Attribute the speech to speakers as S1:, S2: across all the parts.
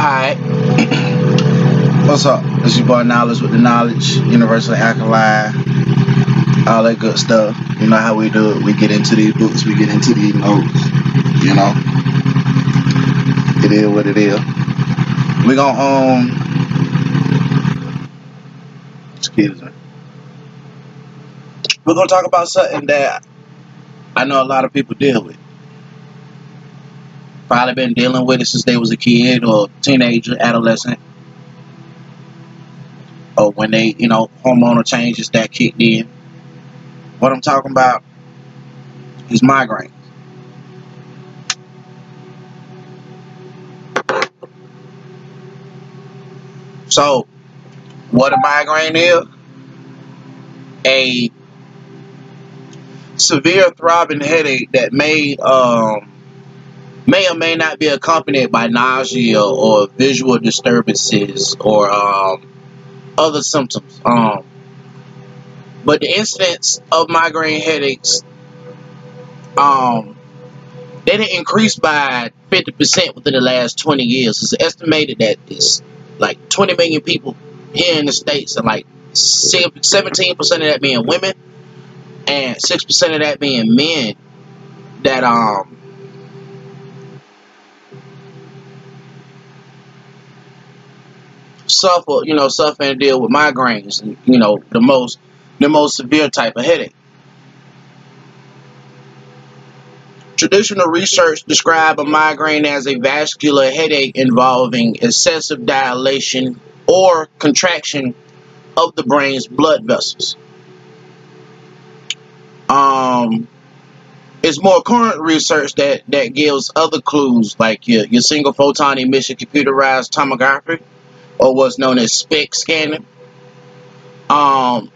S1: Alright, what's up? This your boy Knowledge with the Knowledge, Universal Alkaline, all that good stuff. You know how we do it. We get into these books, we get into these notes. You know, it is what it is. We gonna excuse me. We're gonna talk about something that I know a lot of people deal with. Probably been dealing with it since they was a kid or teenager, adolescent, or when they, hormonal changes that kicked in. What I'm talking about is migraine. So, what a migraine is? A severe throbbing headache that may or may not be accompanied by nausea or visual disturbances or other symptoms. But the incidence of migraine headaches, they didn't increase by 50% within the last 20 years. It's estimated that it's like 20 million people here in the States, and like 17% of that being women and 6% of that being men that suffer and deal with migraines, and the most severe type of headache. Traditional research describe a migraine as a vascular headache involving excessive dilation or contraction of the brain's blood vessels. Um, it's more current research that gives other clues, like your single photon emission computerized tomography, or what's known as SPECT scanning. Um,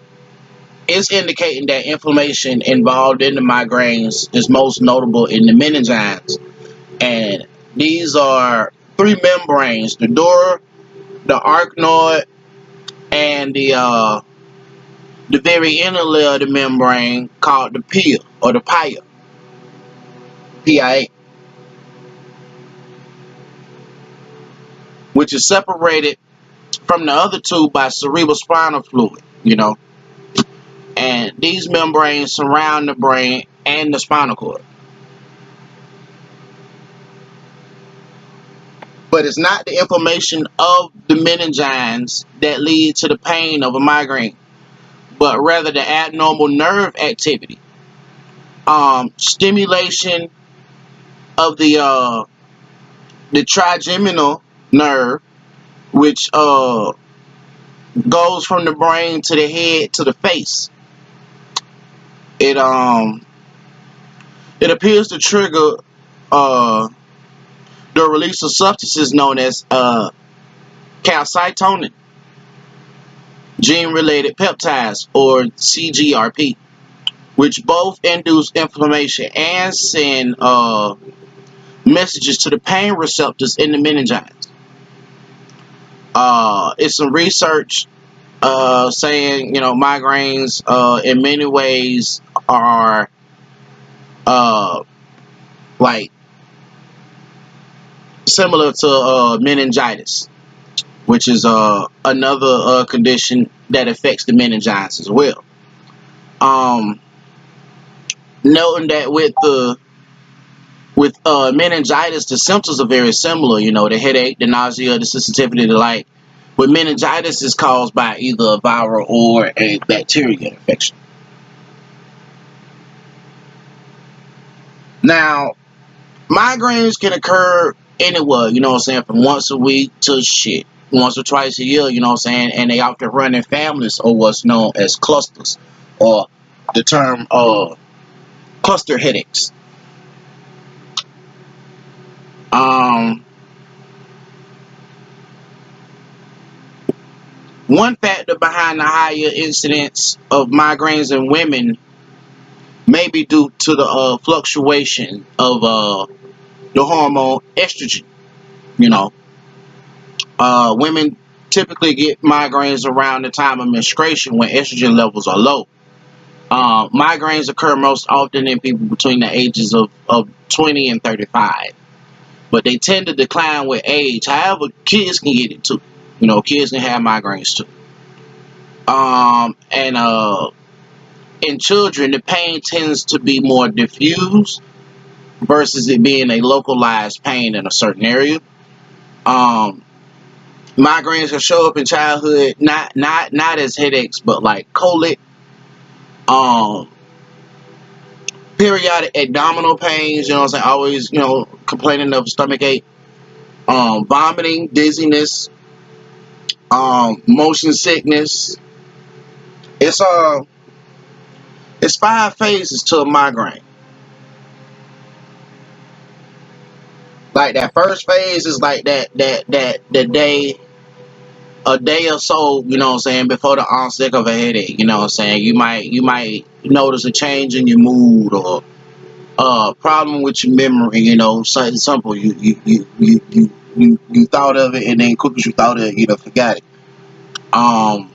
S1: is indicating that inflammation involved in the migraines is most notable in the meninges, and these are three membranes: the dura, the arachnoid, and the very inner layer of the membrane called the pia or the pia, which is separated from the other two by cerebrospinal fluid. And these membranes surround the brain and the spinal cord. But it's not the inflammation of the meninges that lead to the pain of a migraine, but rather the abnormal nerve activity, stimulation of the trigeminal nerve, which goes from the brain to the head to the face. It appears to trigger uh, the release of substances known as calcitonin, gene-related peptides, or CGRP, which both induce inflammation and send messages to the pain receptors in the meninges. It's some research saying migraines in many ways are like similar to meningitis, which is another condition that affects the meninges as well. Um, Noting that with meningitis, the symptoms are very similar. The headache, the nausea, the sensitivity, the light. But meningitis is caused by either a viral or a bacterial infection. Now, migraines can occur anywhere, from once a week to once or twice a year, and they often run in families or what's known as clusters, or the term cluster headaches. Um, One factor behind the higher incidence of migraines in women may be due to the fluctuation of the hormone estrogen. You know, Women typically get migraines around the time of menstruation when estrogen levels are low. Migraines occur most often in people between the ages of 20 and 35. but they tend to decline with age. However, kids can get it too. Kids can have migraines too. And in children, the pain tends to be more diffuse versus it being a localized pain in a certain area. Um, Migraines can show up in childhood, not as headaches, but like colic, um, periodic abdominal pains. You know what I'm saying? Always, complaining of stomach ache, vomiting, dizziness, motion sickness. It's uh, it's 5 phases to a migraine. Like that first phase is like that the day a day or so, before the onset of a headache, you might notice a change in your mood or problem with your memory, something simple. You thought of it and then quick as you thought of it, forgot it. Um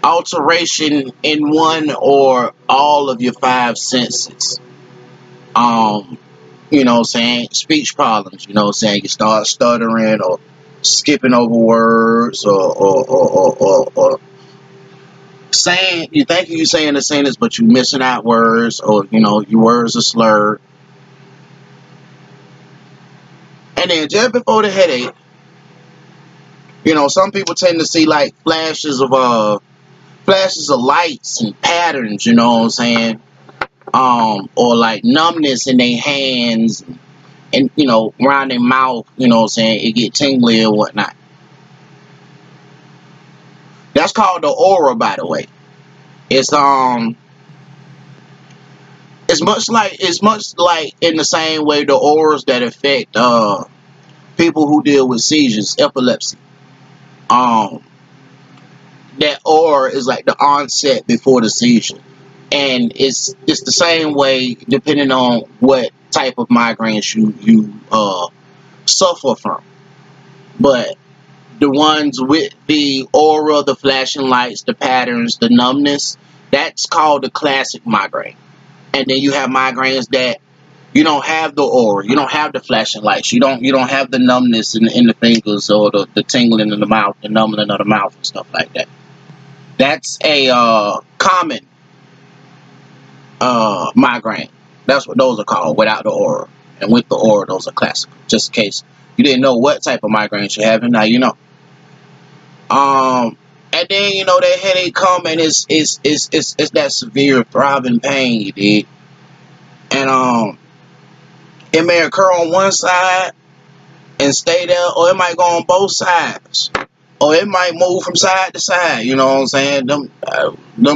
S1: Alteration in one or all of your 5 senses. Um speech problems, you start stuttering or skipping over words or saying you think you're saying the sentence but you're missing out words, or your words are slurred. And then just before the headache, some people tend to see like flashes of lights and patterns, or like numbness in their hands and around their mouth, it get tingly or whatnot. That's called the aura, by the way. It's it's much like in the same way the auras that affect people who deal with seizures, epilepsy. Um, that aura is like the onset before the seizure, and it's the same way depending on what type of migraines you suffer from. But the ones with the aura, the flashing lights, the patterns, the numbness, that's called the classic migraine. And then you have migraines that you don't have the aura, you don't have the flashing lights, you don't have the numbness in the fingers or the tingling in the mouth, the numbing of the mouth and stuff like that. That's a common migraine. That's what those are called without the aura. And with the aura, those are classical. Just in case you didn't know what type of migraines you're having, now you know. And then that headache come and it's that severe throbbing pain, you did. And it may occur on one side and stay there, or it might go on both sides, or it might move from side to side. You know what I'm saying? Them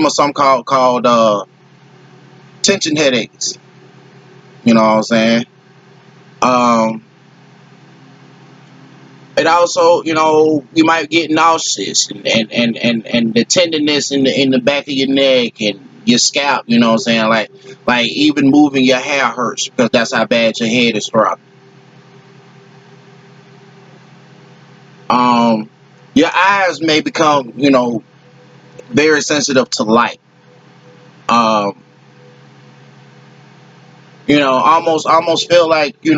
S1: are some called tension headaches. You know what I'm saying? Um, it also, you might get nauseous and the tenderness in the back of your neck and your scalp. You know what I'm saying? Like even moving your hair hurts because that's how bad your head is throbbing. Um, your eyes may become, very sensitive to light. Um, almost feel like you're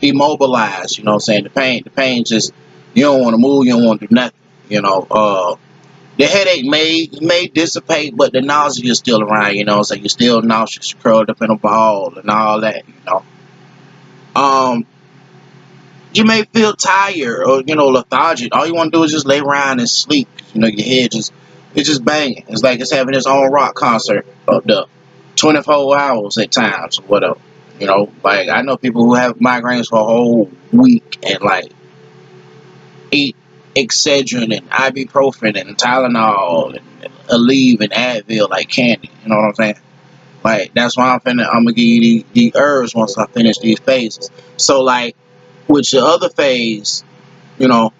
S1: immobilized. You know what I'm saying? The pain just, you don't want to move, you don't want to do nothing. The headache may dissipate, but the nausea is still around. So you're still nauseous, you're curled up in a ball and all that. Um, you may feel tired or lethargic. All you want to do is just lay around and sleep. Your head just it's just banging. It's like it's having its own rock concert up there, 24 hours at times, or whatever. Like I know people who have migraines for a whole week and like eat Excedrin and ibuprofen and Tylenol and Aleve and Advil like candy. You know what I'm saying? Like that's why I'm gonna give you the herbs once I finish these phases. So like with your other phase, you know,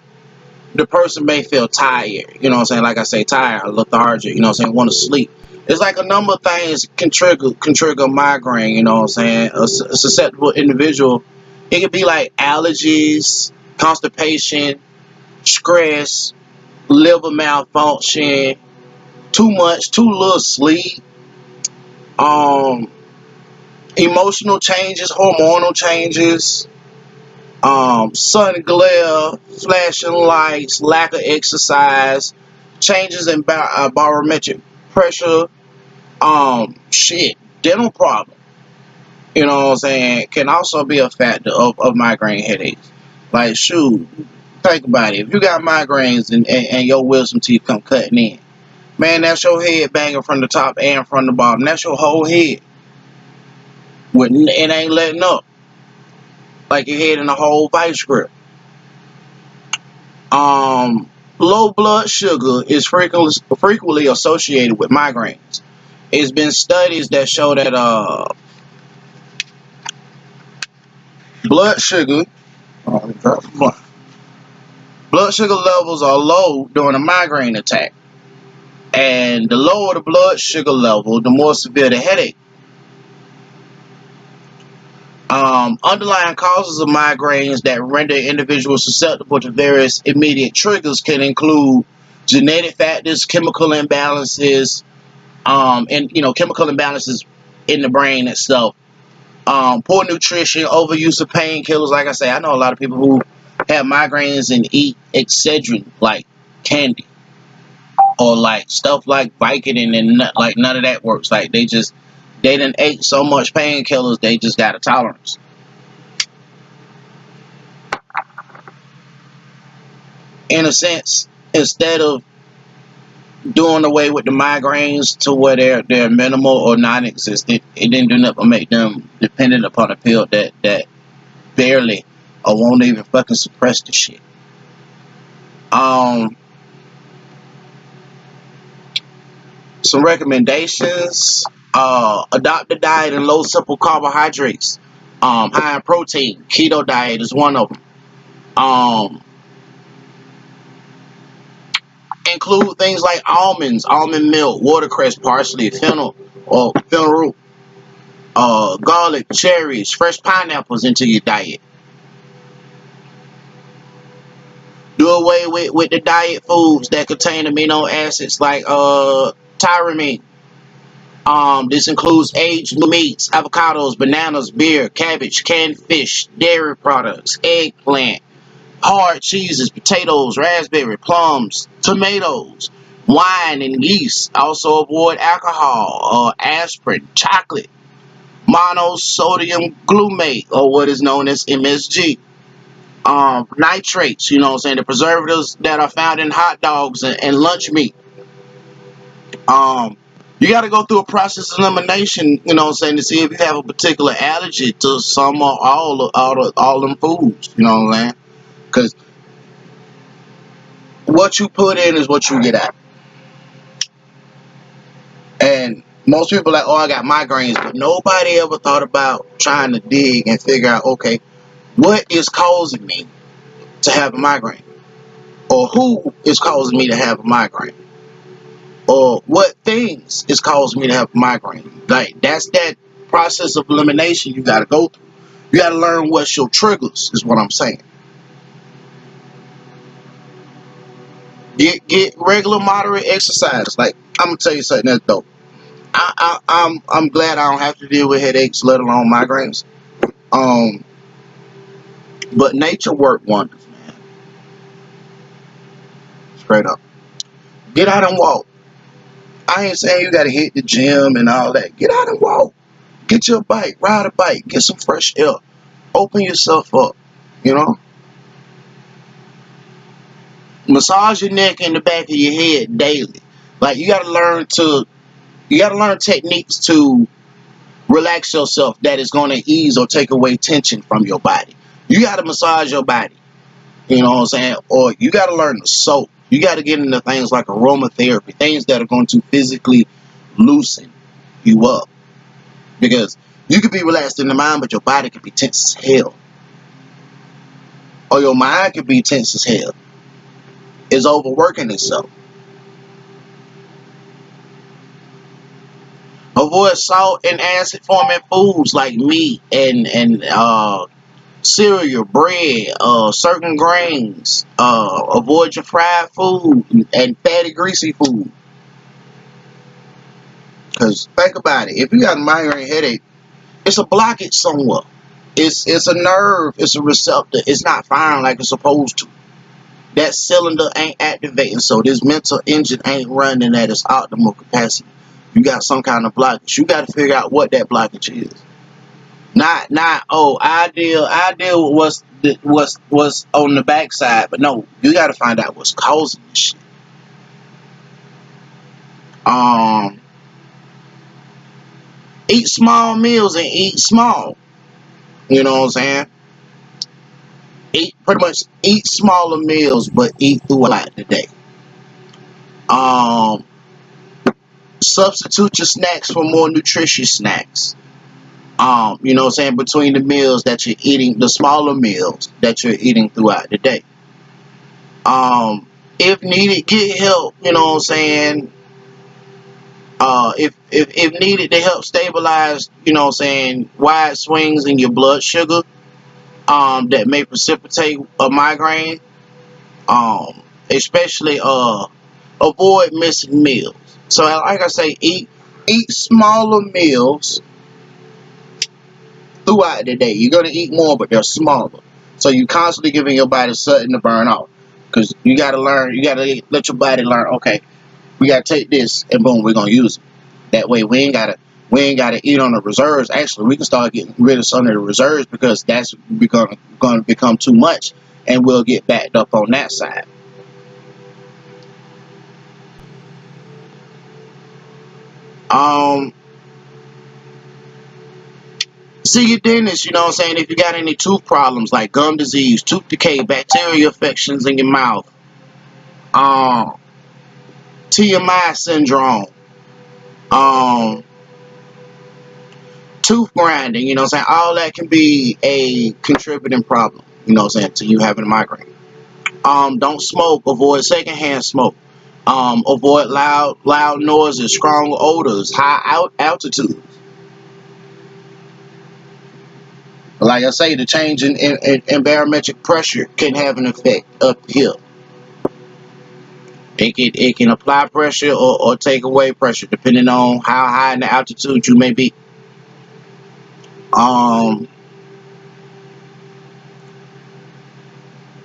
S1: the person may feel tired, you know what I'm saying? Like I say, tired, lethargic, you know what I'm saying, want to sleep. It's like a number of things can trigger migraine, you know what I'm saying? A susceptible individual, it could be like allergies, constipation, stress, liver malfunction, too much, too little sleep. Um, Emotional changes, hormonal changes, sun glare, flashing lights, lack of exercise, changes in barometric pressure, shit, dental problems. You know what I'm saying? Can also be a factor of migraine headaches. Like, shoot, think about it. If you got migraines and your wisdom teeth come cutting in, man, that's your head banging from the top and from the bottom. That's your whole head. It ain't letting up. Like your head in a whole vice grip. Low blood sugar is frequently associated with migraines. It's been studies that show that blood sugar blood sugar levels are low during a migraine attack. And the lower the blood sugar level, the more severe the headache. Underlying causes of migraines that render individuals susceptible to various immediate triggers can include genetic factors, chemical imbalances, and chemical imbalances in the brain itself. Poor nutrition, overuse of painkillers. Like I say, I know a lot of people who have migraines and eat Excedrin like candy, or like stuff like Vicodin, and like none of that works. Like they done ate so much painkillers, they just got a tolerance. In a sense, instead of doing away with the migraines to where they're minimal or non-existent, it didn't do nothing but make them dependent upon a pill that barely or won't even fucking suppress the shit. Um, some recommendations: adopt a diet in low simple carbohydrates, high in protein. Keto diet is one of them. Um, include things like almonds, almond milk, watercress, parsley, fennel, or fennel root, garlic, cherries, fresh pineapples into your diet. Do away with the diet foods that contain amino acids like tyramine. This includes aged meats, avocados, bananas, beer, cabbage, canned fish, dairy products, eggplant, hard cheeses, potatoes, raspberry, plums, tomatoes, wine, and yeast. Also avoid alcohol, aspirin, chocolate, monosodium glutamate, or what is known as MSG. Nitrates, you know what I'm saying, the preservatives that are found in hot dogs and lunch meat. Um, you got to go through a process of elimination, you know what I'm saying, to see if you have a particular allergy to some or all them foods, you know what I'm saying? Because what you put in is what you get out. And most people are like, oh, I got migraines, but nobody ever thought about trying to dig and figure out, okay, what is causing me to have a migraine? Or who is causing me to have a migraine? Or what things is causing me to have a migraine? Like, that's that process of elimination you got to go through. You got to learn what's your triggers, is what I'm saying. Get regular, moderate exercise. Like, I'm gonna tell you something that's dope. I'm glad I don't have to deal with headaches, let alone migraines. Um, but nature work wonders, man. Straight up. Get out and walk. I ain't saying you gotta hit the gym and all that. Get out and walk. Get your bike, ride a bike, get some fresh air. Open yourself up. You know, massage your neck and the back of your head daily. Like you gotta learn techniques to relax yourself that is gonna ease or take away tension from your body. You gotta massage your body. You know what I'm saying? Or you got to learn to soak. You got to get into things like aromatherapy, things that are going to physically loosen you up. Because you could be relaxed in the mind, but your body could be tense as hell. Or your mind could be tense as hell. It's overworking itself. Avoid salt and acid forming foods like meat and cereal, bread, certain grains. Avoid your fried food and fatty, greasy food. Because think about it. If you got a migraine headache, It's a blockage somewhere. It's a nerve. It's a receptor. It's not firing like it's supposed to. That cylinder ain't activating, so this mental engine ain't running at its optimal capacity. You got some kind of blockage. You got to figure out what that blockage is. Not oh, I deal with what's on the backside, but no, you got to find out what's causing this shit. Um, Eat small meals and eat small. You know what I'm saying? Eat pretty much eat smaller meals, but eat throughout the day. Um, Substitute your snacks for more nutritious snacks. You know what I'm saying, between the meals that you're eating, the smaller meals that you're eating throughout the day. Um, if needed, get help, you know what I'm saying? If needed to help stabilize, you know what I'm saying, wide swings in your blood sugar, that may precipitate a migraine. Especially avoid missing meals. So like I say, eat smaller meals throughout the day. You're gonna eat more, but they're smaller. So you constantly giving your body something to burn off. Because you gotta learn, you gotta let your body learn, okay, we gotta take this and boom, we're gonna use it. That way we ain't gotta eat on the reserves. Actually, we can start getting rid of some of the reserves because that's gonna become too much and we'll get backed up on that side. Um See your dentist, you know what I'm saying? If you got any tooth problems like gum disease, tooth decay, bacterial infections in your mouth, um, TMI syndrome, um, tooth grinding, you know what I'm saying? All that can be a contributing problem, you know what I'm saying, to you having a migraine. Don't smoke, avoid secondhand smoke. Avoid loud noises, strong odors, high altitude. Like I say, the change in barometric pressure can have an effect up here. It can apply pressure or take away pressure depending on how high in the altitude you may be. Um,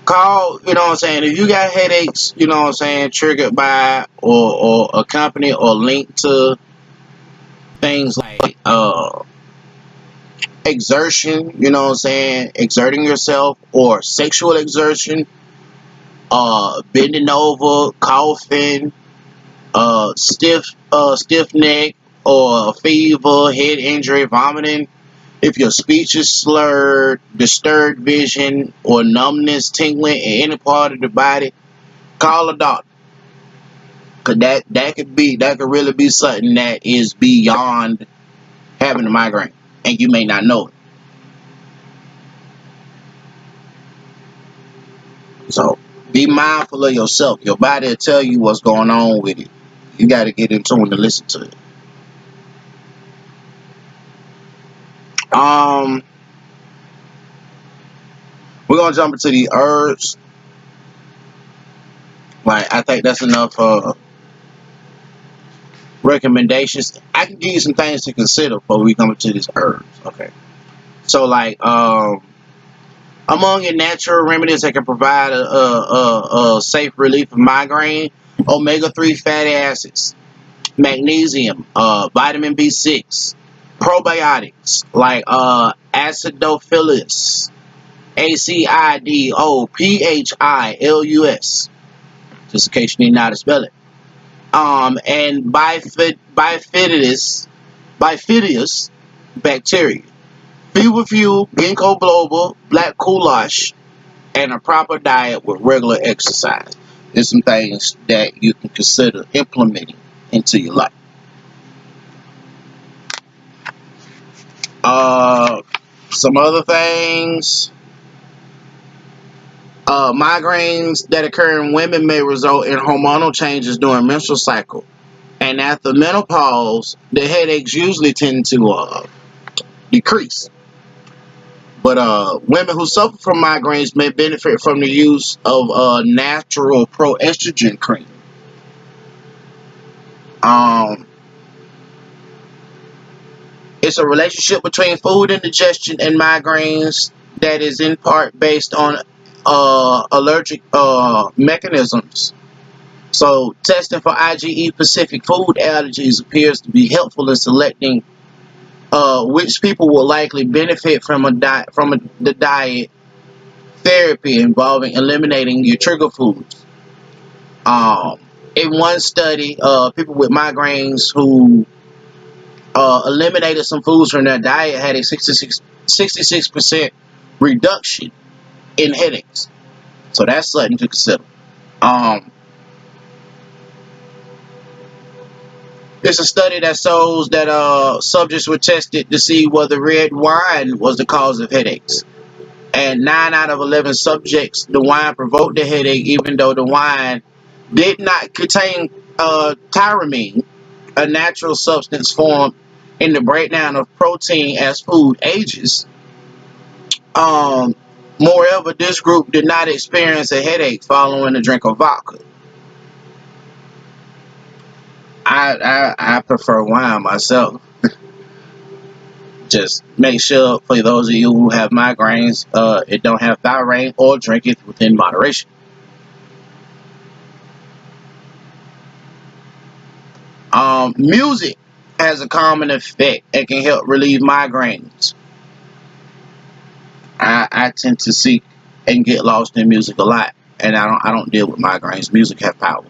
S1: Call, you know what I'm saying, if you got headaches, you know what I'm saying, triggered by or accompanied or linked to things like exertion, you know what I'm saying, exerting yourself or sexual exertion, bending over, coughing, stiff neck or fever, head injury, vomiting. If your speech is slurred, disturbed vision, or numbness, tingling in any part of the body, call a doctor. Cause that could really be something that is beyond having a migraine, and you may not know it. So be mindful of yourself. Your body will tell you what's going on with it. You got to get in tune to listen to it. Um, we're gonna jump into the herbs. Like I think that's enough recommendations. I can give you some things to consider before we come into these herbs. Okay. So like among your natural remedies that can provide a safe relief of migraine, omega-3 fatty acids, magnesium, vitamin B6, probiotics like acidophilus, ACIDOPHILUS, just in case you need not to spell it. And bifidus bacteria. Feverfew, ginkgo biloba, black coolash, and a proper diet with regular exercise. There's some things that you can consider implementing into your life. Uh, some other things. Migraines that occur in women may result in hormonal changes during menstrual cycle. And after menopause, the headaches usually tend to decrease. But women who suffer from migraines may benefit from the use of natural proestrogen cream. Um, It's a relationship between food indigestion and migraines that is in part based on allergic mechanisms. So, testing for IgE-specific food allergies appears to be helpful in selecting which people will likely benefit from the diet therapy involving eliminating your trigger foods. Um, in one study, people with migraines who eliminated some foods from their diet had a 66% reduction in headaches. So that's something to consider. Um, it's a study that shows that subjects were tested to see whether red wine was the cause of headaches. And 9 out of 11 subjects, the wine provoked the headache, even though the wine did not contain tyramine, a natural substance formed in the breakdown of protein as food ages. Um, Moreover, this group did not experience a headache following a drink of vodka. I prefer wine myself. Just make sure for those of you who have migraines, it don't have thiamine or drink it within moderation. Music has a common effect and can help relieve migraines. I tend to seek and get lost in music a lot, and I don't deal with migraines. Music have power,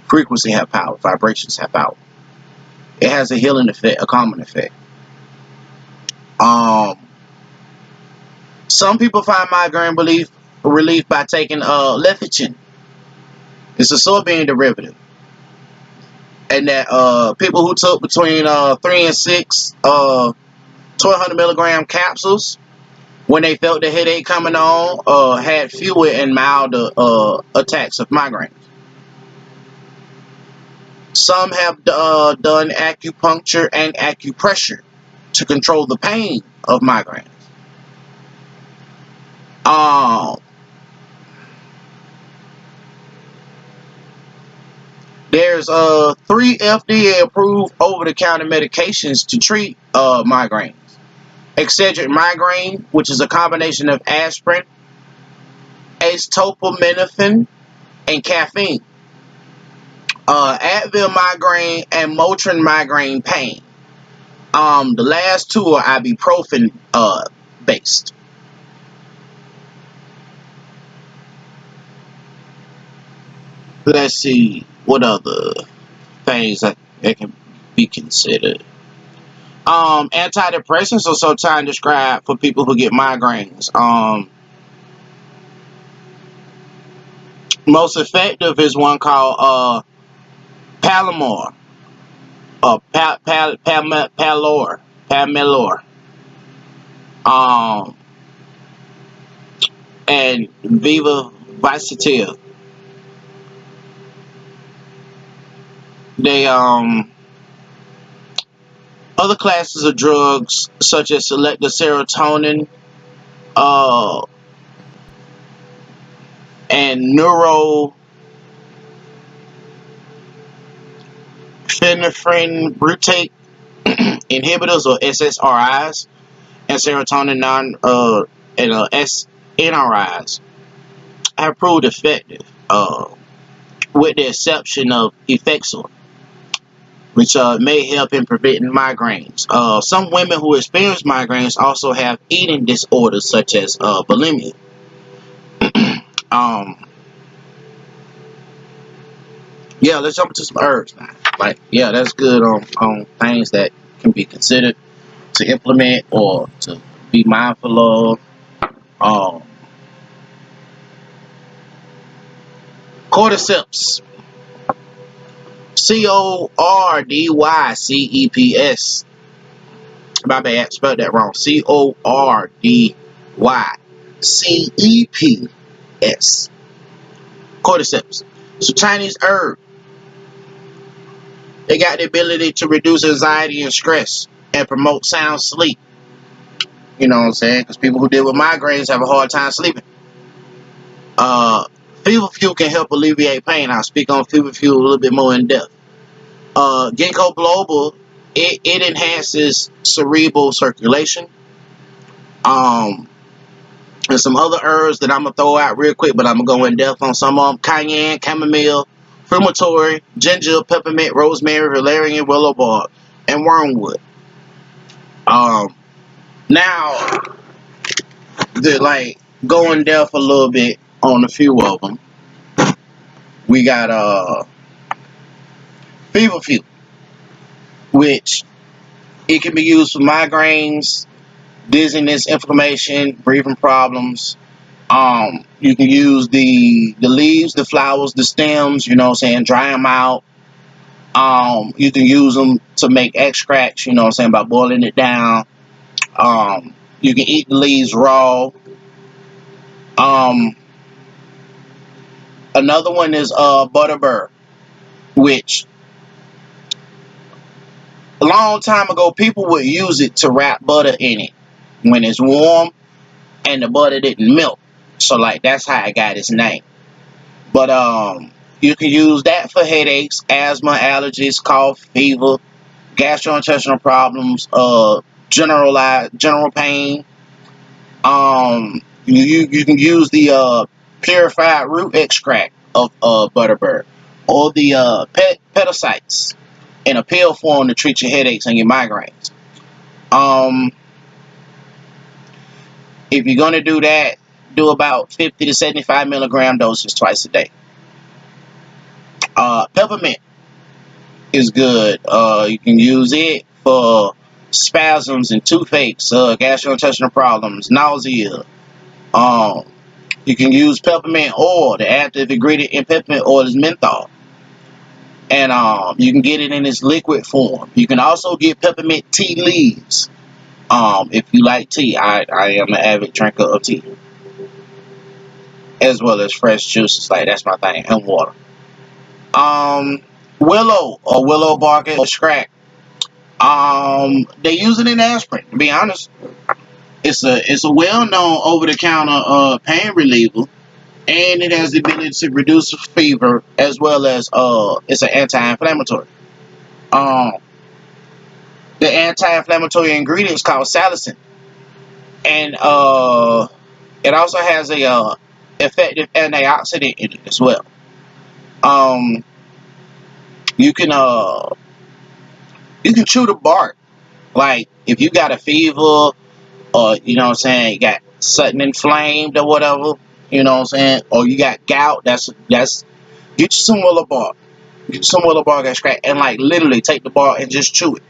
S1: frequency have power, vibrations have power. It has a healing effect, a calming effect. Um, some people find migraine relief by taking lecithin. It's a soybean derivative, and that people who took between 3 and 6 1200 milligram capsules when they felt the headache coming on had fewer and milder attacks of migraines. Some have done acupuncture and acupressure to control the pain of migraines. Um, there's 3 FDA approved over-the-counter medications to treat migraines. Excedrin migraine, which is a combination of aspirin, acetaminophen, and caffeine. Advil migraine and Motrin migraine pain. The last two are ibuprofen based. Let's see what other things that can be considered. Antidepressants are sometimes described for people who get migraines. Most effective is one called Palomar or Palmilor, um, and Viva Visatil. They other classes of drugs such as selective serotonin uh, and neurophenephrine butyrate inhibitors or SSRIs and serotonin SNRIs have proved effective, with the exception of Effexor, which may help in preventing migraines. Some women who experience migraines also have eating disorders such as bulimia. Um, yeah, let's jump into some herbs now. Like, yeah, that's good on things that can be considered to implement or to be mindful of. Um, Cordyceps, Cordyceps. My bad, spelled that wrong. Cordyceps. Cordyceps. It's a Chinese herb. They got the ability to reduce anxiety and stress and promote sound sleep. You know what I'm saying? Because people who deal with migraines have a hard time sleeping. Uh, Feverfew can help alleviate pain. I'll speak on feverfew a little bit more in depth. Ginkgo biloba It enhances cerebral circulation. Um, and some other herbs that I'm gonna throw out real quick, but I'm gonna go in depth on some of them: cayenne, chamomile, fumitory, ginger, peppermint, rosemary, valerian, willow bark, and wormwood. Um, now, to like go in depth a little bit on a few of them, we got feverfew, which it can be used for migraines, dizziness, inflammation, breathing problems. You can use the leaves, the flowers, the stems, you know what I'm saying, dry them out. You can use them to make extracts, you know what I'm saying, by boiling it down. You can eat the leaves raw. Um, Another one is butterbur, which a long time ago people would use it to wrap butter in it when it's warm and the butter didn't melt. So like that's how it got its name. But you can use that for headaches, asthma, allergies, cough, fever, gastrointestinal problems, general pain. You can use the purified root extract of butterbur or the petacites in a pill form to treat your headaches and your migraines. Um, if you're gonna do that, do about 50 to 75 milligram doses twice a day. Peppermint is good. You can use it for spasms and toothaches, gastrointestinal problems, nausea. Um, you can use peppermint oil. The active ingredient in peppermint oil is menthol, and you can get it in its liquid form. You can also get peppermint tea leaves. If you like tea, I am an avid drinker of tea, as well as fresh juices. Like that's my thing, and water. Um, Willow or willow bark extract. They use it in aspirin. To be honest, it's a well-known over-the-counter pain reliever, and it has the ability to reduce fever as well as it's an anti-inflammatory. Um, the anti-inflammatory ingredient is called salicin, and it also has a effective antioxidant in it as well. Um, you can uh you can chew the bark. Like if you got a fever or you know what I'm saying, you got something inflamed or whatever, you know what I'm saying, or you got gout, that's get you some willow bark. Get you some willow bark extract and like literally take the bark and just chew it.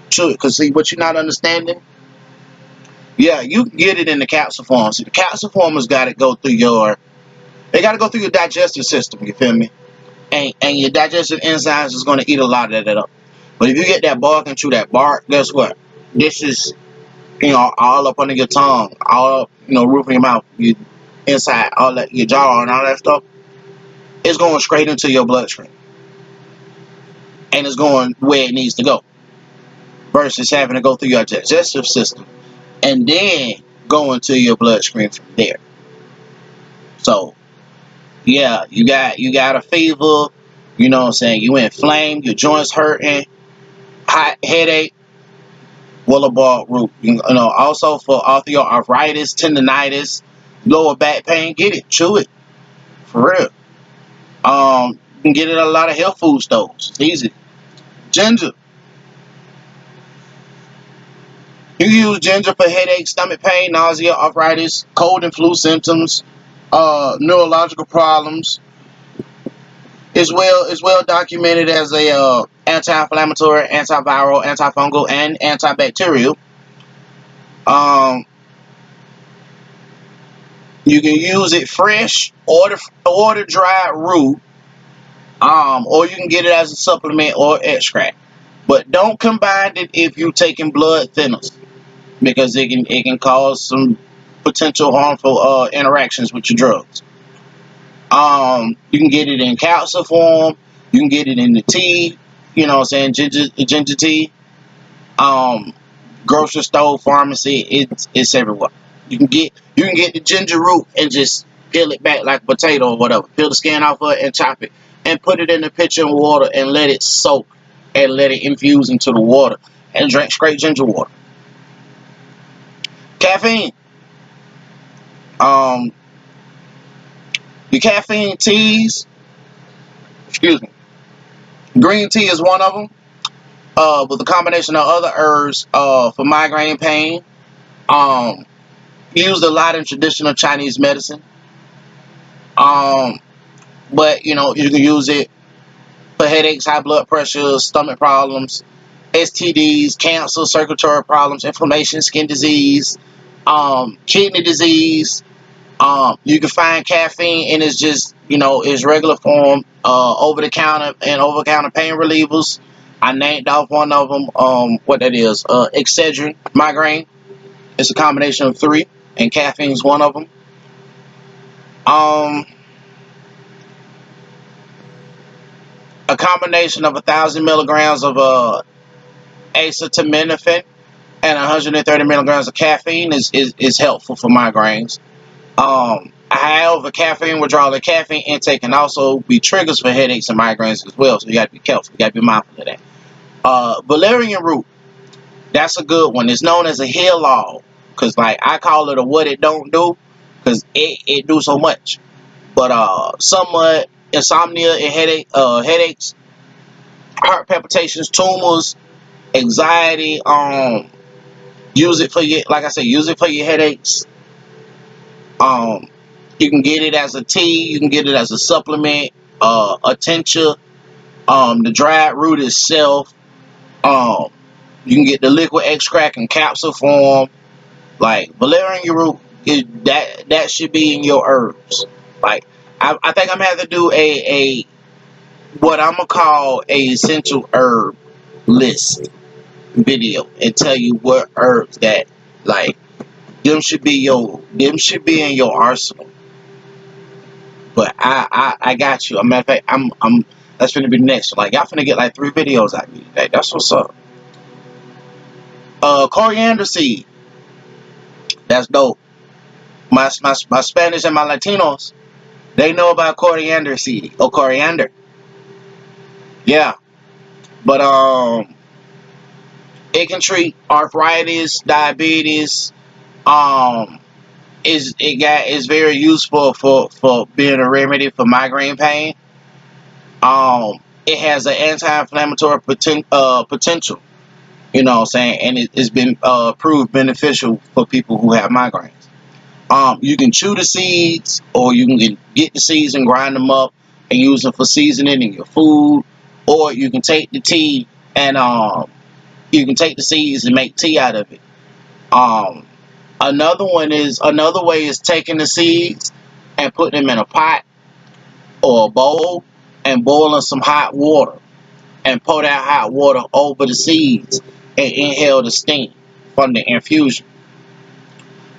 S1: Chew it. Cause see what you're not understanding? Yeah, you can get it in the capsule form. See the capsule form has gotta go through your they gotta go through your digestive system, you feel me? And your digestive enzymes is gonna eat a lot of that up. But if you get that bark and chew that bark, guess what? This is all up under your tongue, all up, roof of your mouth, you inside, all that, your jaw and all that stuff. It's going straight into your bloodstream, and it's going where it needs to go, versus having to go through your digestive system and then go into your bloodstream from there. So yeah, you got a fever, you know what I'm saying, you inflamed, your joints hurting, hot headache, willow bark root. Also for osteoarthritis, tendonitis, lower back pain, get it, chew it. For real. You can get it at a lot of health food stores. It's easy. Ginger. You can use ginger for headache, stomach pain, nausea, arthritis, cold and flu symptoms, neurological problems. It's well documented as a anti-inflammatory, antiviral, antifungal, and antibacterial. Um, you can use it fresh or the dried root. Or you can get it as a supplement or extract. But don't combine it if you're taking blood thinners because it can cause some potential harmful interactions with your drugs. You can get it in capsule form. You can get it in the tea. You know what I'm saying? Ginger tea. Um, Grocery store, pharmacy. It's everywhere. You can get the ginger root and just peel it back like a potato or whatever. Peel the skin off of it and chop it and put it in a pitcher of water and let it soak. and let it infuse into the water and drink straight ginger water. Caffeine. Um, the caffeine teas, excuse me, green tea is one of them. With a combination of other herbs for migraine pain. Um, Used a lot in traditional Chinese medicine. Um, but you can use it for headaches, high blood pressure, stomach problems, STDs, cancer, circulatory problems, inflammation, skin disease, kidney disease. You can find caffeine in its regular form, over the counter and over the counter pain relievers. I named off one of them. What that is? Excedrin, migraine. It's a combination of three, and caffeine is one of them. Um, a combination of 1,000 milligrams of acetaminophen and 130 milligrams of caffeine is helpful for migraines. However, caffeine withdrawal and caffeine intake can also be triggers for headaches and migraines as well. So you got to be careful. You got to be mindful of that. Valerian root, that's a good one. It's known as a heal all because, like, I call it a what it don't do because it do so much. But somewhat insomnia and headaches, heart palpitations, tumors, anxiety. Use it for your, like I said, use it for your headaches. Um, you can get it as a tea. You can get it as a supplement. A tincture. The dried root itself. Um, you can get the liquid extract in capsule form. Like valerian root, that should be in your herbs. Like I think I'm gonna have to do a what I'm gonna call a essential herb list video and tell you what herbs that, like, them should be in your arsenal. But I got you. A matter of fact, I'm that's gonna be the next one. Like, y'all finna get like 3 videos out of me today. That's what's up. Coriander seed. That's dope. My Spanish and my Latinos, they know about coriander seed or coriander. Yeah. But it can treat arthritis, diabetes. Um is very useful for being a remedy for migraine pain. It has an anti-inflammatory potential. You know what I'm saying? And it's been proved beneficial for people who have migraines. You can chew the seeds, or you can get the seeds and grind them up and use them for seasoning in your food, or you can take the tea and you can take the seeds and make tea out of it. Um, another way is taking the seeds and putting them in a pot or a bowl and boiling some hot water and pour that hot water over the seeds and inhale the steam from the infusion.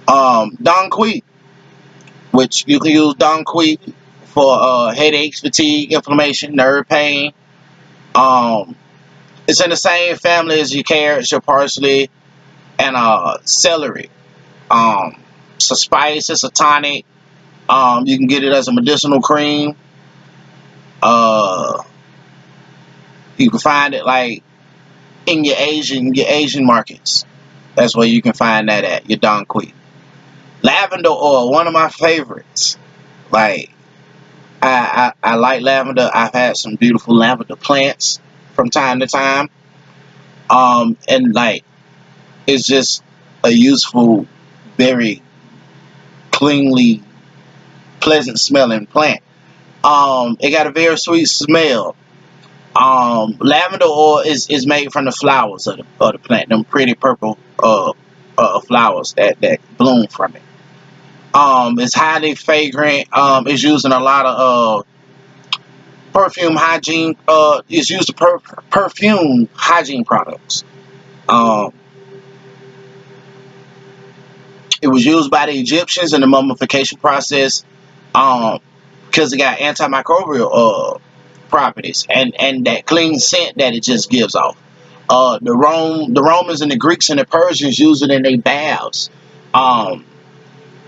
S1: Don Quee, which you can use Don Quee for headaches, fatigue, inflammation, nerve pain. Um, it's in the same family as your carrots, your parsley, and celery. It's a spice, it's a tonic. You can get it as a medicinal cream. Uh, you can find it like in your Asian markets. That's where you can find that at your Don Quee. Lavender oil, one of my favorites. Like, I like lavender. I've had some beautiful lavender plants from time to time. And like, it's just a useful, very cleanly, pleasant smelling plant. It got a very sweet smell. Lavender oil is made from the flowers of the plant, them pretty purple flowers that bloom from it. It's highly fragrant. It's used in a lot of perfume hygiene. It's used to perfume hygiene products. Um, it was used by the Egyptians in the mummification process, um, because it got antimicrobial properties and that clean scent that it just gives off. The Romans and the Greeks and the Persians used it in their baths. Um,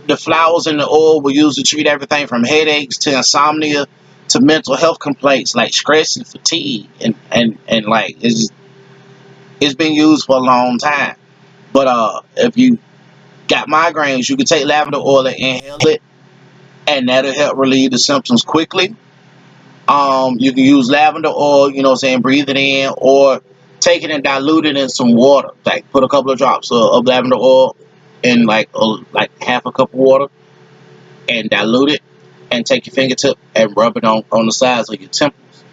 S1: the flowers and the oil were used to treat everything from headaches to insomnia, to mental health complaints like stress and fatigue, and like it's been used for a long time. But if you got migraines, you can take lavender oil and inhale it, and that'll help relieve the symptoms quickly. You can use lavender oil, you know what I'm saying, breathe it in, or take it and dilute it in some water. Like put a couple of drops of lavender oil in like half a cup of water and dilute it, and take your fingertip and rub it on the sides of your temples.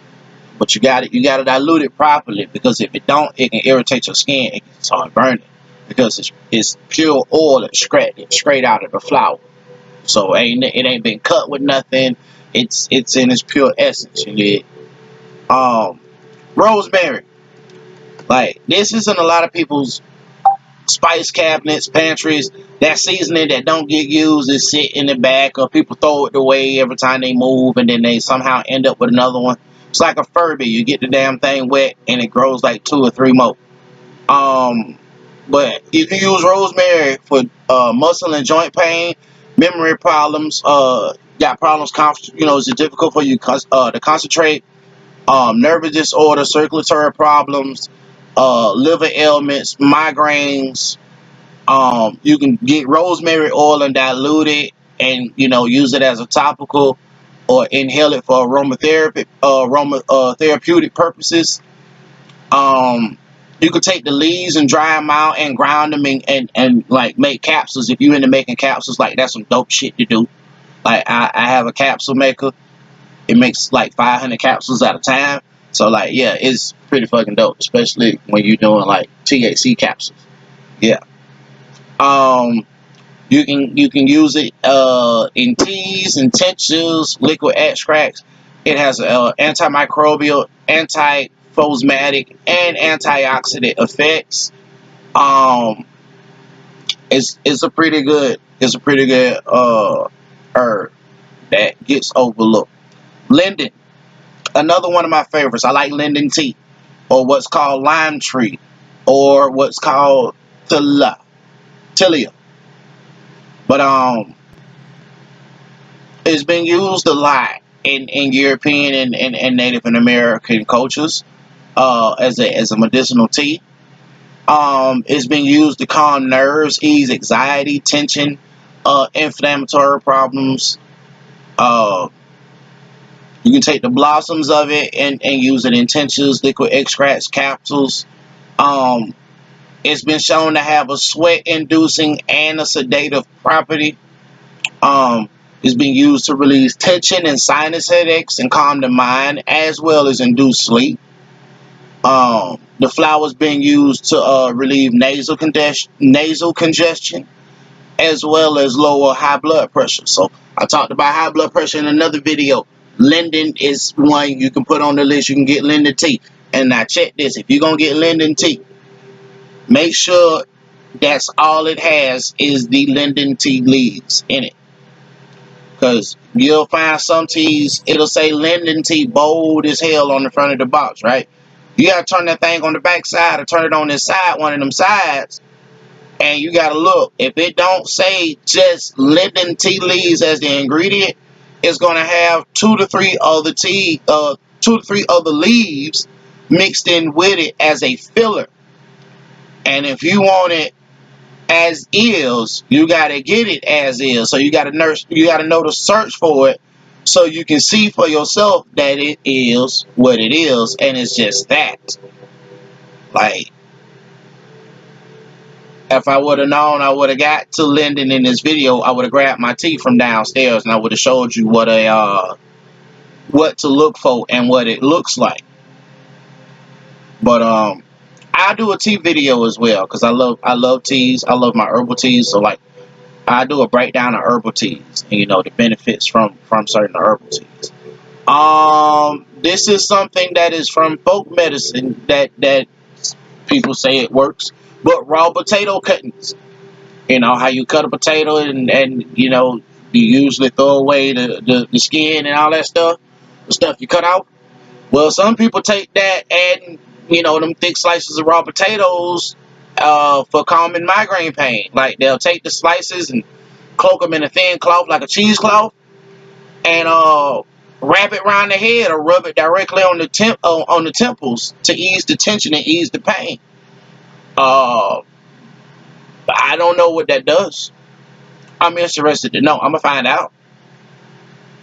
S1: But you got to dilute it properly, because if it don't, it can irritate your skin and start burning, because it's pure oil straight out of the flower. So it ain't been cut with nothing. It's in its pure essence. You get rosemary. Like, this is in a lot of people's spice cabinets, pantries. That seasoning that don't get used is sit in the back, or people throw it away every time they move, and then they somehow end up with another one. It's like a Furby. You get the damn thing wet, and it grows like 2 or 3 more. Um, but you can use rosemary for muscle and joint pain, memory problems. Got problems, is it difficult for you to concentrate? Nervous disorder, circulatory problems, liver ailments, migraines. You can get rosemary oil and dilute it, and use it as a topical, or inhale it for therapeutic purposes. Um, you could take the leaves and dry them out and grind them, and like make capsules. If you into making capsules, like, that's some dope shit to do. Like, I have a capsule maker. It makes like 500 capsules at a time. So, like, yeah, it's pretty fucking dope, especially when you're doing like THC capsules. Yeah. Um, you can use it in teas and tinctures, liquid extracts. It has antimicrobial, antiphosmatic, and antioxidant effects. Um, it's a pretty good herb that gets overlooked. Linden, another one of my favorites. I like linden tea, or what's called lime tree, or what's called tilia. But it's been used a lot in European and Native and American cultures, as a medicinal tea. It's been used to calm nerves, ease anxiety, tension, inflammatory problems. Uh, you can take the blossoms of it and use it in tinctures, liquid extracts, capsules. Um, it's been shown to have a sweat-inducing and a sedative property. Um, it's being used to release tension and sinus headaches and calm the mind, as well as induce sleep. The flower's being used to relieve nasal congestion, as well as lower high blood pressure. So I talked about high blood pressure in another video. Linden is one you can put on the list. You can get linden tea. And now check this: if you're gonna get linden tea, make sure that's all it has is the linden tea leaves in it. Because you'll find some teas, it'll say linden tea bold as hell on the front of the box, right? You gotta turn that thing on the back side, or turn it on this side, one of them sides, and you gotta look. If it don't say just linden tea leaves as the ingredient, it's gonna have two to three other leaves mixed in with it as a filler. And if you want it as is, you gotta get it as is. So you gotta know to search for it, so you can see for yourself that it is what it is, and it's just that. Like, if I would have known I would have got to Linden in this video, I would have grabbed my tea from downstairs, and I would have showed you what to look for and what it looks like. But I do a tea video as well, because I love teas. I love my herbal teas. So, like, I do a breakdown of herbal teas, and the benefits from certain herbal teas. This is something that is from folk medicine that people say it works, but raw potato cuttings. How you cut a potato, and you usually throw away the skin and all that stuff, the stuff you cut out. Well, some people take that and them thick slices of raw potatoes for calming migraine pain. Like, they'll take the slices and cloak them in a thin cloth, like a cheesecloth, and wrap it around the head or rub it directly on the on the temples to ease the tension and ease the pain. Uh, I don't know what that does. I'm interested to know. I'm gonna find out.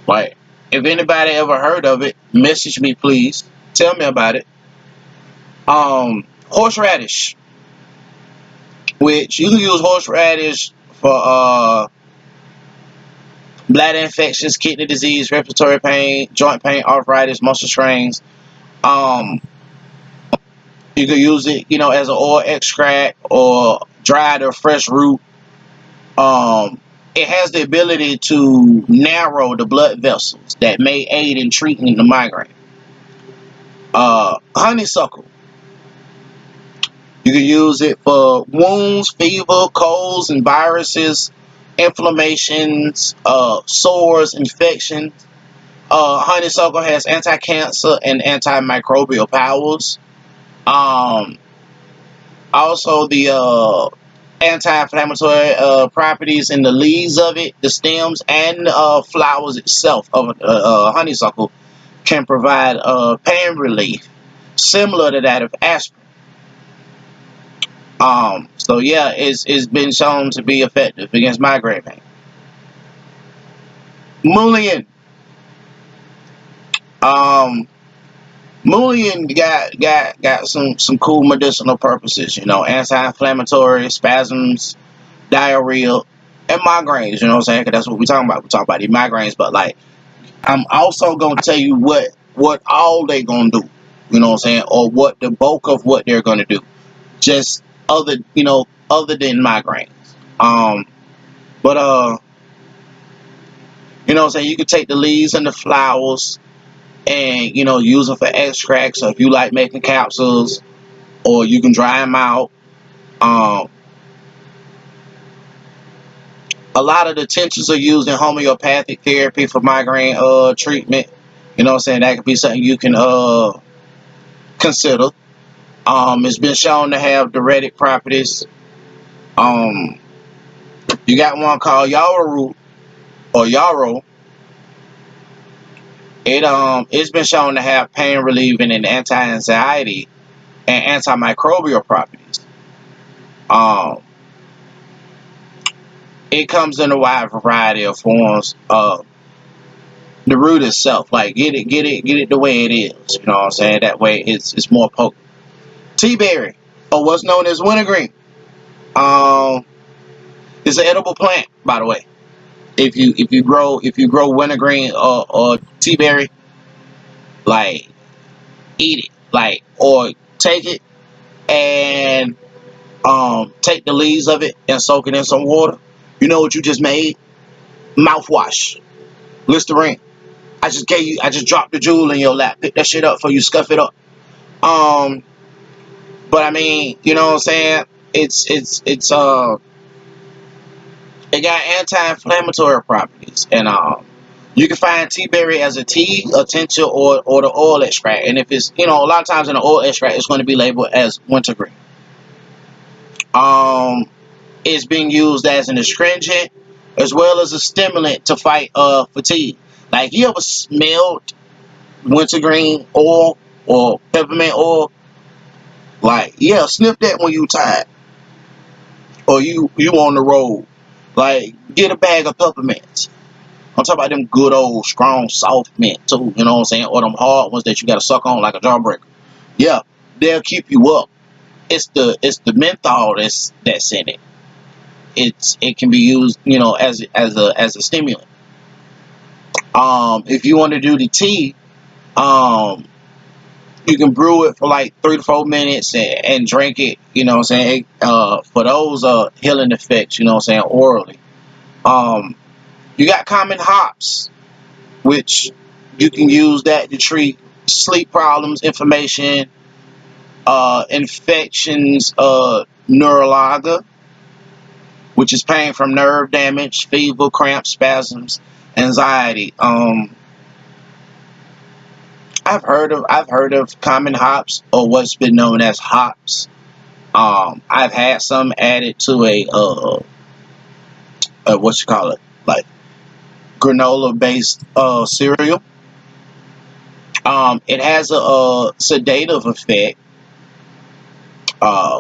S1: Like, if anybody ever heard of it, message me please. Tell me about it. Horseradish, which you can use horseradish for bladder infections, kidney disease, respiratory pain, joint pain, arthritis, muscle strains. Um, you can use it, as an oil extract or dried or fresh root. Um, it has the ability to narrow the blood vessels that may aid in treating the migraine. Honeysuckle. You can use it for wounds, fever, colds, and viruses, inflammations, sores, infections. Honeysuckle has anti-cancer and antimicrobial powers. Um, Also, the anti-inflammatory properties in the leaves of it, the stems, and flowers itself of honeysuckle can provide pain relief similar to that of aspirin. So yeah, it's been shown to be effective against migraine pain. Mullein. Um, Mullein got some cool medicinal purposes. Anti-inflammatory, spasms, diarrhea, and migraines. You know what I'm saying? 'Cause that's what we talking about. We talk about the migraines, but like I'm also gonna tell you what all they gonna do. You know what I'm saying? Or what the bulk of what they're gonna do. Just other than migraines. Um, but you know what I'm saying? You can take the leaves and the flowers and use them for extracts. So if you like making capsules, or you can dry them out. Um, a lot of the tinctures are used in homeopathic therapy for migraine treatment. You know what I'm saying? That could be something you can consider. It's been shown to have diuretic properties. Um, you got one called yarrow root or yarrow. It's been shown to have pain relieving and anti-anxiety and antimicrobial properties. Um, it comes in a wide variety of forms. The root itself, like get it the way it is. You know what I'm saying? That way it's more potent. Tea berry, or what's known as wintergreen. Um, it's an edible plant, by the way. If you grow wintergreen or tea berry, like eat it, like or take it and take the leaves of it and soak it in some water. You know what you just made? Mouthwash, Listerine. I just dropped the jewel in your lap. Pick that shit up for you, scuff it up. Um, but I mean, you know what I'm saying? It's it got anti-inflammatory properties, and you can find tea berry as a tea, a tincture, or the oil extract. And if it's a lot of times in the oil extract, it's going to be labeled as wintergreen. Um, it's being used as an astringent as well as a stimulant to fight fatigue. Like, you ever smelled wintergreen oil or peppermint oil? Like, yeah, sniff that when you tired or you on the road. Like, get a bag of peppermints. I'm talking about them good old strong soft mint too. You know what I'm saying? Or them hard ones that you gotta suck on like a jawbreaker. Yeah, they'll keep you up. It's the menthol that's in it. It can be used as a stimulant. If you want to do the tea, um, you can brew it for like 3 to 4 minutes and drink it. You know what I'm saying? For those healing effects, you know what I'm saying, orally. Um, you got common hops, which you can use that to treat sleep problems, inflammation, infections, neuralgia, which is pain from nerve damage, fever, cramps, spasms, anxiety. I've heard of common hops, or what's been known as hops. I've had some added to a what you call it, like granola based cereal. It has a sedative effect,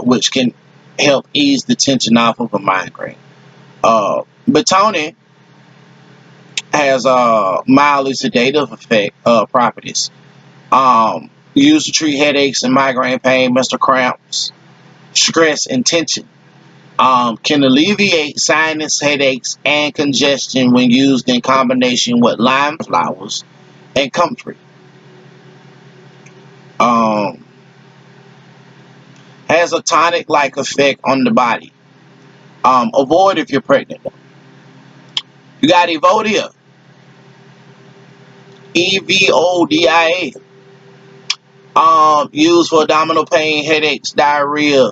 S1: which can help ease the tension off of a migraine. Melatonin has mildly sedative effect properties. Used to treat headaches and migraine pain, muscle cramps, stress, and tension. Can alleviate sinus headaches and congestion when used in combination with lime flowers and comfrey. Um, has a tonic-like effect on the body. Avoid if you're pregnant. You got Evodia, Evodia. Used for abdominal pain, headaches, diarrhea,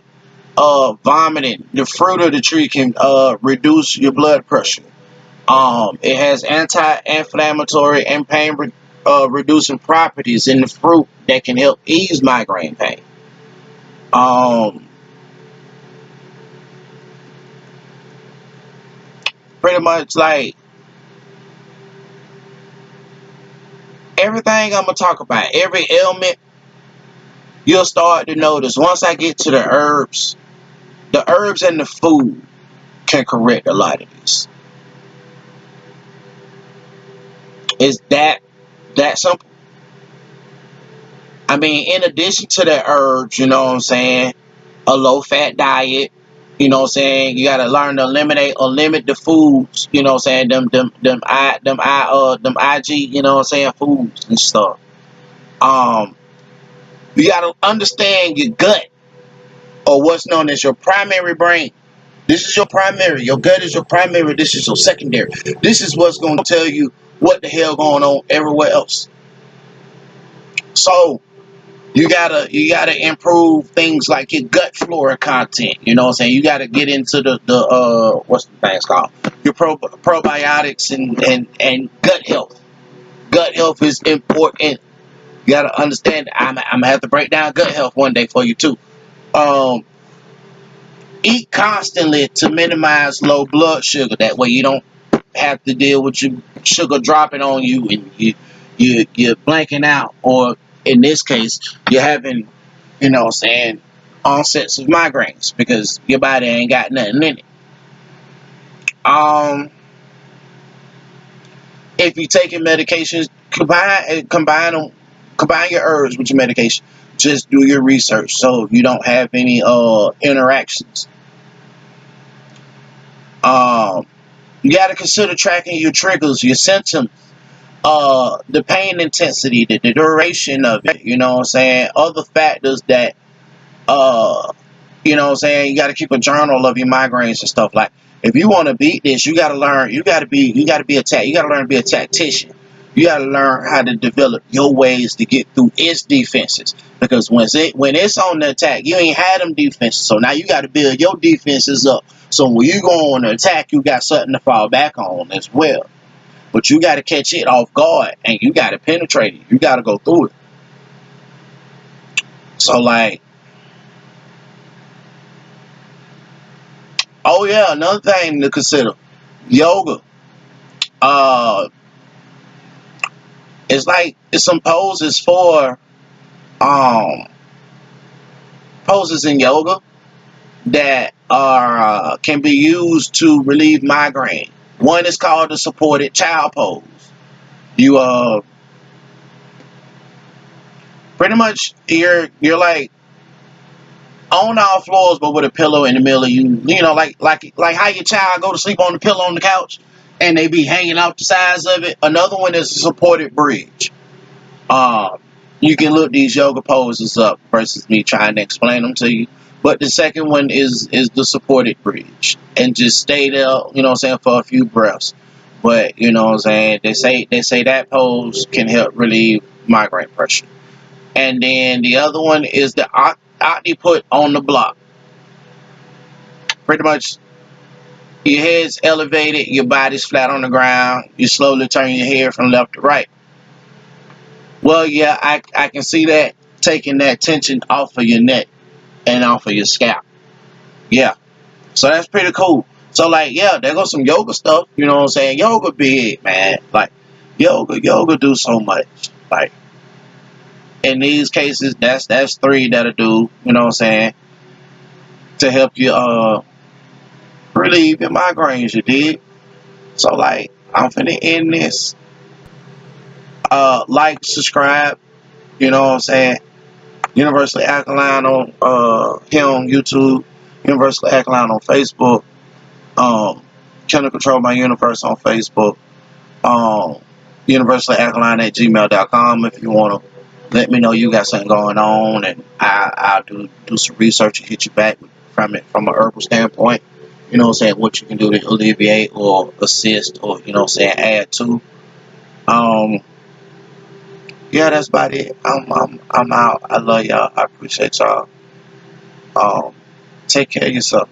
S1: vomiting. The fruit of the tree can reduce your blood pressure. It has anti-inflammatory and pain reducing properties in the fruit that can help ease migraine pain. Um, Pretty much like everything I'm gonna talk about, every ailment you'll start to notice once I get to the herbs and the food can correct a lot of this. It's that simple. I mean, in addition to the herbs, you know what I'm saying, a low fat diet, you know what I'm saying, you gotta learn to eliminate or limit the foods, you know what I'm saying, them IG, you know what I'm saying, foods and stuff. Um, you gotta understand your gut, or what's known as your primary brain. This is your primary. Your gut is your primary. This is your secondary. This is what's gonna tell you what the hell going on everywhere else. So you gotta improve things like your gut flora content. You know what I'm saying? You gotta get into the what's the things called? Your probiotics and gut health. Gut health is important. You gotta understand. I'm gonna have to break down gut health one day for you too. Um, Eat constantly to minimize low blood sugar. That way you don't have to deal with your sugar dropping on you and you're blanking out, or in this case you're having, you know what I'm saying, onsets of migraines because your body ain't got nothing in it. Um, if you're taking medications, combine your herbs with your medication. Just do your research so you don't have any interactions. Um, you got to consider tracking your triggers, your symptoms, the pain intensity, the duration of it. You know what I'm saying? Other factors that uh you know what I'm saying, you got to keep a journal of your migraines and stuff. Like if you want to beat this, you got to learn, you got to be you got to learn to be a tactician. You got to learn how to develop your ways to get through its defenses, because when it's on the attack, you ain't had them defenses, so now you got to build your defenses up, so when you go on the attack you got something to fall back on as well. But you got to catch it off guard and you got to penetrate it, you got to go through it. So like, oh yeah, another thing to consider, yoga. uh it's like it's some poses for um poses in yoga that are can be used to relieve migraine. One is called the supported child pose. You pretty much you're like on all floors but with a pillow in the middle of you. You know, like how your child go to sleep on the pillow on the couch and they be hanging out the sides of it. Another one is a supported bridge. Um, you can look these yoga poses up versus me trying to explain them to you. But the second one is the supported bridge, and just stay there, you know what I'm saying, for a few breaths. But you know what I'm saying, they say that pose can help relieve migraine pressure. And then the other one is the octi put on the block. Pretty much your head's elevated, your body's flat on the ground. You slowly turn your head from left to right. Well, yeah, I can see that taking that tension off of your neck and off of your scalp. Yeah. So that's pretty cool. So like, yeah, there goes some yoga stuff. You know what I'm saying? Yoga big, man. Like yoga do so much. Like In these cases, that's three that'll do, you know what I'm saying, to help you relieve your migraines, you dig? So like I'm finna end this. Like, subscribe, you know what I'm saying? Universally Alkaline on here on YouTube, Universally Alkaline on Facebook, um Chemical Control My Universe on Facebook, um Universally Alkaline at gmail.com if you wanna let me know you got something going on, and I'll do some research and hit you back from it from an herbal standpoint. You know what I'm saying, what you can do to alleviate or assist or, you know what I'm saying, add to. Um yeah, that's about it. I'm out. I love y'all. I appreciate y'all. Um, take care of yourself.